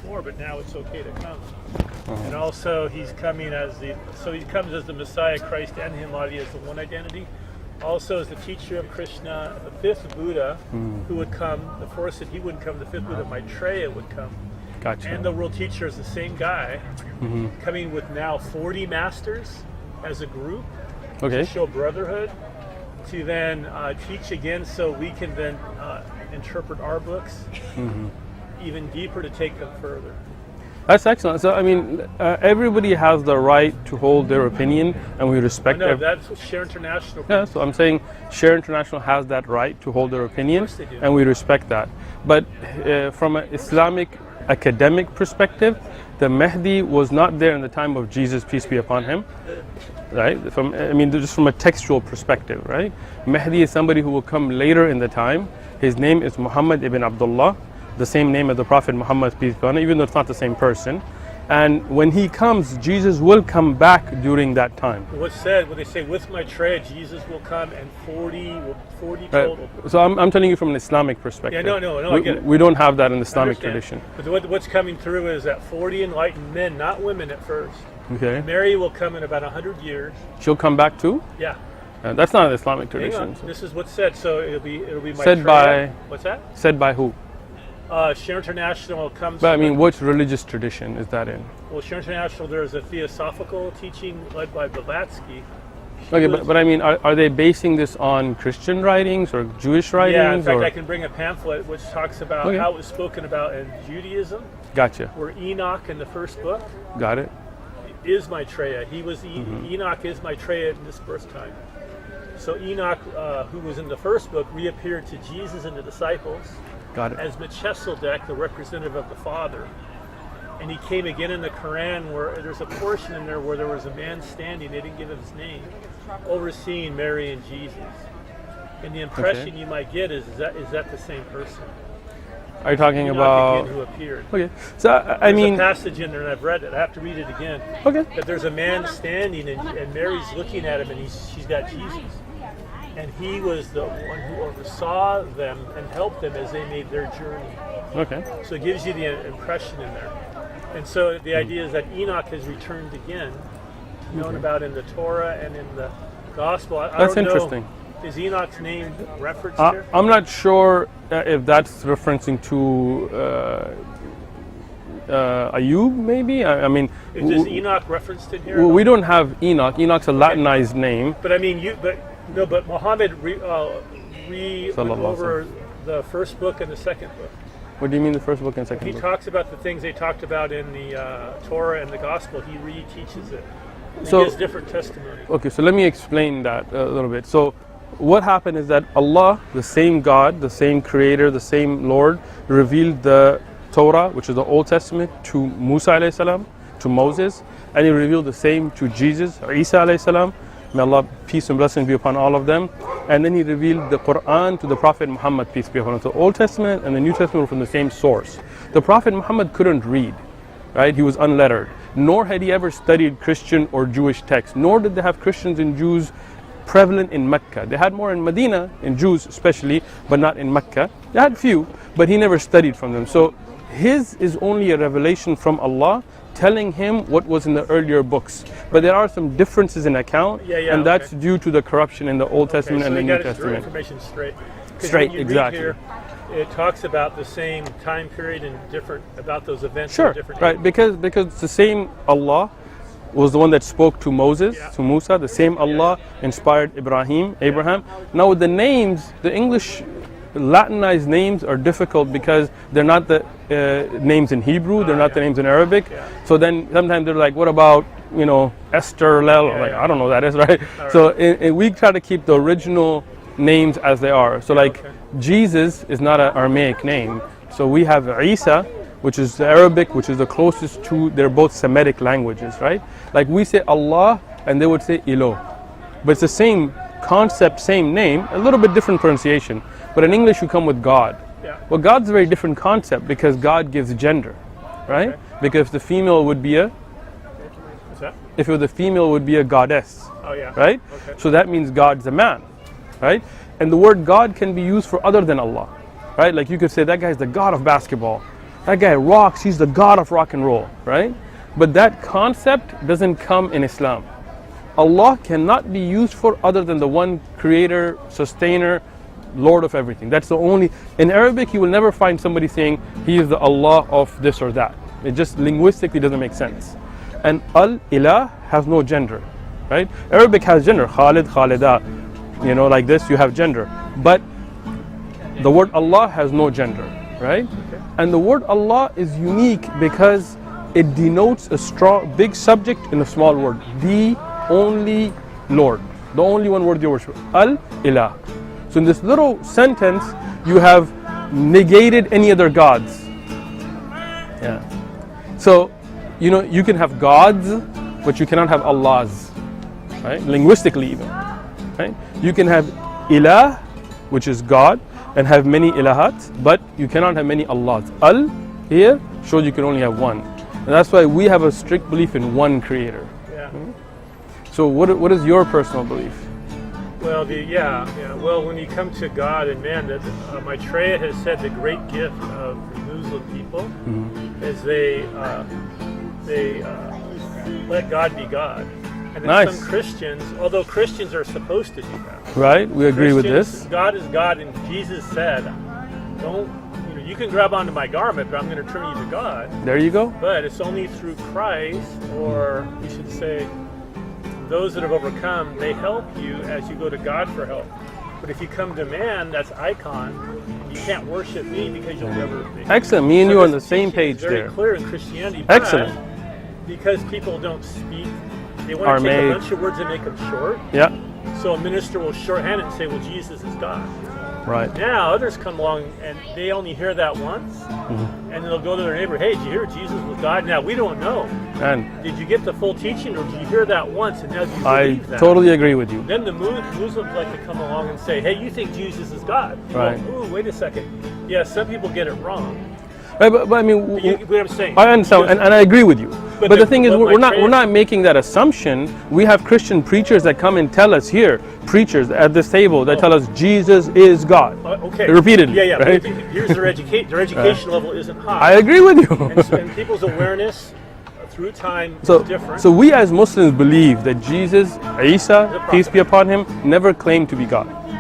before, but now it's okay to come. And also he's coming he comes as the Messiah, Christ, and Himadi as the one identity. Also as the teacher of Krishna, the fifth Buddha, who would come. The fourth said he wouldn't come, the fifth Buddha, Maitreya, would come. Gotcha. And the world teacher is the same guy, coming with now 40 masters as a group to show brotherhood, to then teach again so we can then interpret our books even deeper to take them further. That's excellent. So, I mean, everybody has the right to hold their opinion, and we respect No, that's what Share International. Yeah, so I'm saying Share International has that right to hold their opinion, Of course they do. and we respect that. But from an Islamic academic perspective, the Mehdi was not there in the time of Jesus, peace be upon him, right? Just from a textual perspective, right? Mehdi is somebody who will come later in the time. His name is Muhammad ibn Abdullah, the same name as the Prophet Muhammad, peace be upon him, even though it's not the same person. And when he comes, Jesus will come back during that time. What's said, when they say with Maitreya, Jesus will come, and 40 total. So I'm telling you from an Islamic perspective. Yeah, no, I get it. We don't have that in the Islamic tradition. But what's coming through is that 40 enlightened men, not women at first. Okay. Mary will come in about 100 years. She'll come back too? Yeah. That's not an Islamic Hang tradition. on. This is what's said. So it'll be Maitreya. Said by. What's that? Said by who? Share International comes. But I mean, which religious tradition is that in? Well, Share International, there's a theosophical teaching led by Blavatsky. Okay, but I mean, are they basing this on Christian writings or Jewish writings? Yeah, in fact, or? I can bring a pamphlet which talks about how it was spoken about in Judaism. Gotcha. Where Enoch in the first book. Got it. Is Maitreya. He was Enoch is Maitreya in this birth time. So Enoch, who was in the first book, reappeared to Jesus and the disciples. Got it. As Melchizedek, the representative of the Father. And he came again in the Quran where there's a portion in there where there was a man standing, they didn't give him his name, overseeing Mary and Jesus. And the impression you might get is that the same person? Are you talking Enoch about again who appeared? Okay. So I mean, there's a passage in there and I've read it. I have to read it again. Okay. That there's a man standing and Mary's looking at him and she's got Jesus. And he was the one who oversaw them and helped them as they made their journey. Okay. So it gives you the impression in there. And so the idea is that Enoch has returned again, known about in the Torah and in the Gospel. That's interesting. Is Enoch's name referenced here? I'm not sure if that's referencing to Ayub, maybe? I mean... Is Enoch referenced in here? We don't have Enoch. Enoch's a Latinized name. But I mean, but Muhammad went over the first book and the second book. What do you mean the first book and second book? He talks about the things they talked about in the Torah and the Gospel. He re-teaches it. He gives different testimony. Okay, so let me explain that a little bit. So what happened is that Allah, the same God, the same Creator, the same Lord, revealed the Torah, which is the Old Testament, to Musa alayhi salam, to Moses, and He revealed the same to Jesus, Isa alayhi salam. May Allah, peace and blessings be upon all of them. And then He revealed the Quran to the Prophet Muhammad, peace be upon him. So the Old Testament and the New Testament were from the same source. The Prophet Muhammad couldn't read, right? He was unlettered. Nor had he ever studied Christian or Jewish texts. Nor did they have Christians and Jews prevalent in Mecca. They had more in Medina, in Jews especially, but not in Mecca. They had few, but he never studied from them. So his is only a revelation from Allah, telling him what was in the earlier books. But there are some differences in account, and that's due to the corruption in the Old Testament and the New Testament. Information straight. Straight, exactly. Here, it talks about the same time period and about those events. Sure, different right, because the same Allah was the one that spoke to Moses, to Musa. The same Allah inspired Abraham. Now with the names, the English Latinized names are difficult because they're not the names in Hebrew, they're not the names in Arabic. So then sometimes they're like, what about, Esther, Lel? I don't know what that is, right? So we try to keep the original names as they are. So Jesus is not an Aramaic name. So we have Isa, which is the Arabic, which is the closest to, they're both Semitic languages, right? Like we say Allah and they would say Ilo. But it's the same concept, same name, a little bit different pronunciation. But in English, you come with God. Well, God's a very different concept because God gives gender, right? Because the female would be a goddess, right? So that means God's a man, right? And the word God can be used for other than Allah, right? Like you could say that guy's the God of basketball. that guy rocks, he's the god of rock and roll, right? But that concept doesn't come in Islam. Allah cannot be used for other than the one creator, sustainer, Lord of everything. That's the only, in Arabic you will never find somebody saying he is the Allah of this or that. It just linguistically doesn't make sense. And al-ilah has no gender, right? Arabic has gender, Khalid, Khalida, you know, like this you have gender. But the word Allah has no gender, right? And the word Allah is unique because it denotes a strong, big subject in a small word. The only Lord, the only one worthy of worship, al-ilah. So in this little sentence, you have negated any other gods. Yeah. So, you know, you can have gods, but you cannot have Allahs, right? Linguistically even, right? You can have ilah, which is God, and have many ilahat, but you cannot have many Allahs. Al here shows you can only have one. And that's why we have a strict belief in one creator. Yeah. So what is your personal belief? Well, well, when you come to God and man, Maitreya has said the great gift of the Muslim people is they let God be God. And then some Christians, although Christians are supposed to do that. Right, we agree with this. God is God, and Jesus said, you can grab onto my garment, but I'm going to turn you to God. There you go. But it's only through Christ, or we should say, those that have overcome, they help you as you go to God for help. But if you come to man, that's icon. You can't worship me because you'll never be. Excellent. Me and you are on the same page there. Very clear in Christianity. Excellent. Because people don't speak, they want to take a bunch of words and make them short. Yeah. So a minister will shorthand it and say, well, Jesus is God. Right. Now others come along and they only hear that once, and they'll go to their neighbor, hey, did you hear Jesus was God? Now we don't know. And did you get the full teaching, or did you hear that once and now do you believe that? I totally agree with you. Then the Muslims like to come along and say, hey, you think Jesus is God? Right. Well, ooh, wait a second. Yeah, some people get it wrong. Right, but I mean, what I'm saying. I understand, and I agree with you. But the thing is, we're not making that assumption. We have Christian preachers that come and tell us here, preachers at this table that tell us Jesus is God. Okay. Repeatedly. Yeah. Right? Here's their education level isn't high. I agree with you. and people's awareness through time is different. So we as Muslims believe that Jesus, Isa, peace be upon him, never claimed to be God.